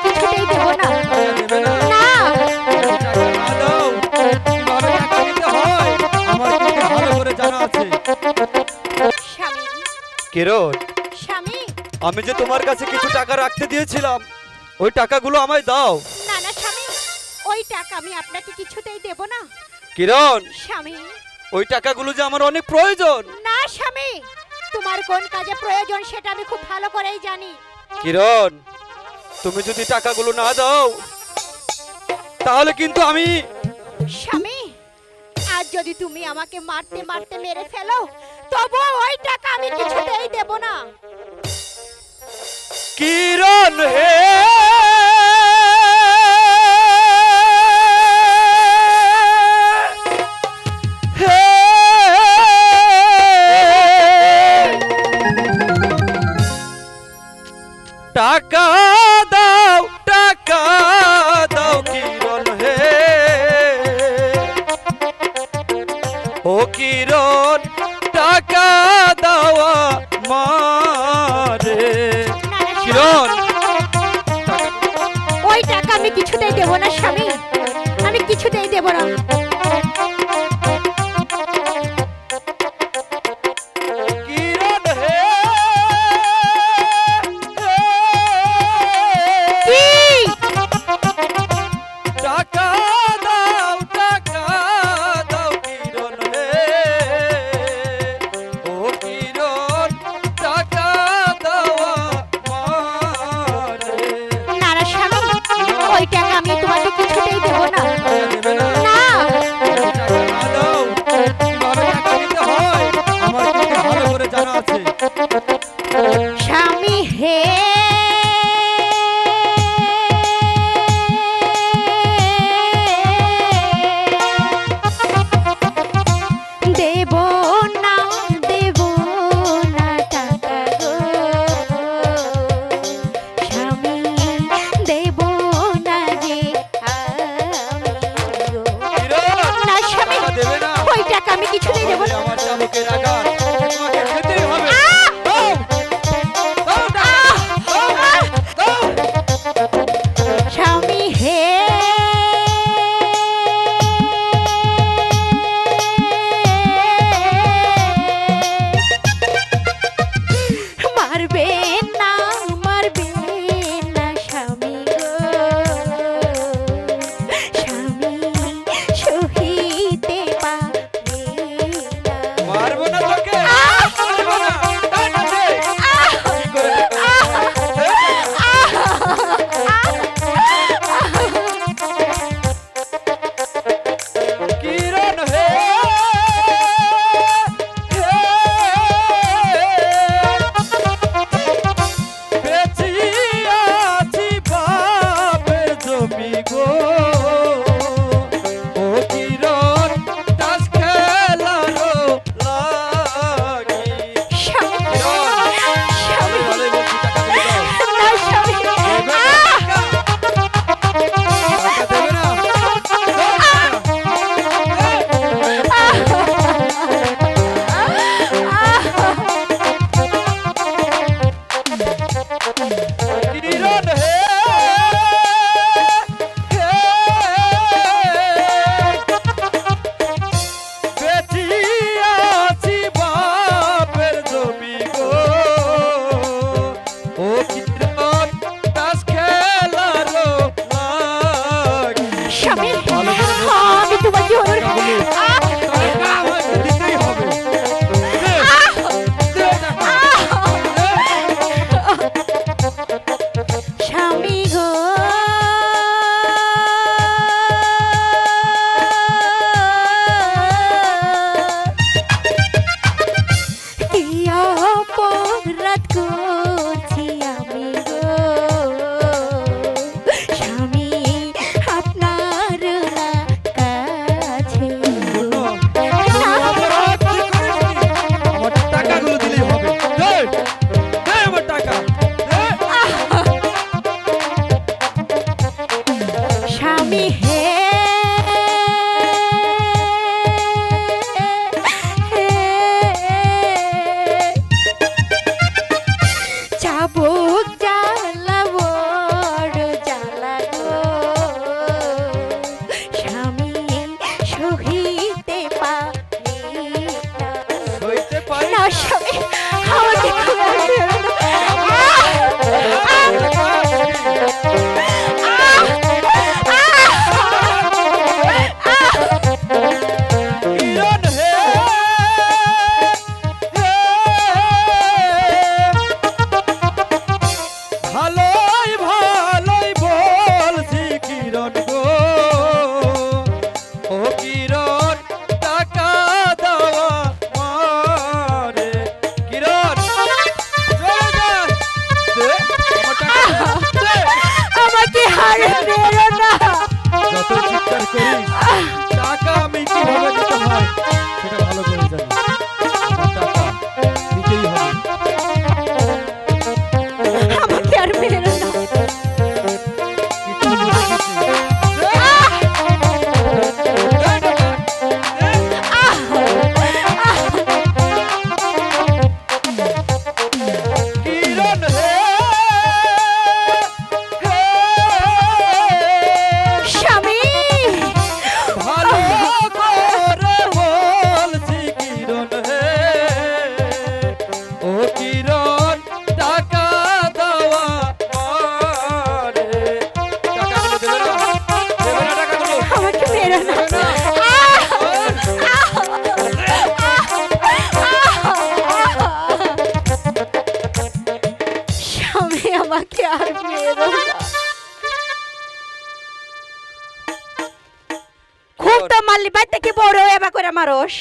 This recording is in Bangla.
কিছুতেই দেব না। দেবে না? না টাকা না দাও কিভাবে টাকা দিতে হয় আমার কিন্তু ভালো করে জানা আছে। স্বামী, কিরণ, স্বামী। আমি যে তোমার কাছে কিছু টাকা রাখতে দিয়েছিলাম ওই টাকাগুলো আমায় দাও। না না স্বামী, ওই টাকা আমি আপনাকে কিছুতেই দেব না। কিরণ, স্বামী, ওই টাকাগুলো যে আমার অনেক প্রয়োজন। না স্বামী, তোমার কোন কাজে প্রয়োজন সেটা আমি খুব ভালো করেই জানি। কিরণ, তুমি যদি টাকাগুলো না দাও তাহলে কিন্তু আমি। স্বামী, আজ যদি তুমি আমাকে মারতে মারতে মেরে ফেলো তবু ওই টাকা আমি কিছুতেই দেব না। কিরণ হে, টাকা দাও টাকা দাও কিরণ হে, ও কিরণ টাকা দাও মারে। না, না, কিরণ, ওই টাকা আমি কিছুতেই দেব না স্বামী, আমি কিছুতেই দেব না। কিরণ হে, কি? টাকা দাও কিরণ হে, ও কিরণ টাকা দাও মারে। না না স্বামী, ওই টাকা আমি তোমাকে কিছুতেই দেব না। দেবে না? না টাকা না দাও কিভাবে টাকা দিতে হয় আমার কিন্তু ভালো করে জানা আছে। স্বামী হে, দেব না দেব না টাকা গো স্বামী, দেব না যে আমি গো। কিরণ, না স্বামী, টাকা দেবে না? ওই টাকা আমি কিছুতেই দেব তাহলে না। আমার চাবুকের আঘাত তোমাকে খেতেই হবে। আহ! দাও, দাও টাকা, দাও, দাও। স্বামী হে, মারবে না মারবে না স্বামী গো স্বামী, সহিতে পারে না। মারবো না তোকে, আহ! মারবো না, টাকা দে। আহ! কি করে দেবো? কিরণ হে, বেঁচে আছি বাপের জমি গো, ও কিরণ তাস খেলারও লাগি। স্বামী, স্বামী, ভালোই বলছি, টাকাগুলো দাও। না স্বামী, দেবে না টাকা? টাকা দেবে না? দাও টাকা। কিরণ হে, বেঁচে আছি বাপের জমি গো, ও কিরণ তাস খেলারও লাগি। স্বামী, ভালো করে বলছি। আমি তোমাকে টাকাগুলো, টাকা আমাকে দিতেই হবে। দে, দে টাকা, দে। স্বামী গো কি অপরাধ করছি আমি গো স্বামী, আপনার না কাছে শোনো, কোনো অপরাধ তুই করিসনি। আমার টাকাগুলো দিলেই হবে। দে, দে আমার টাকা, দে। স্বামী হে, চাবুক জ্বালা বড় জ্বালা পারলি বাইতে কি বড় এবার করে মারস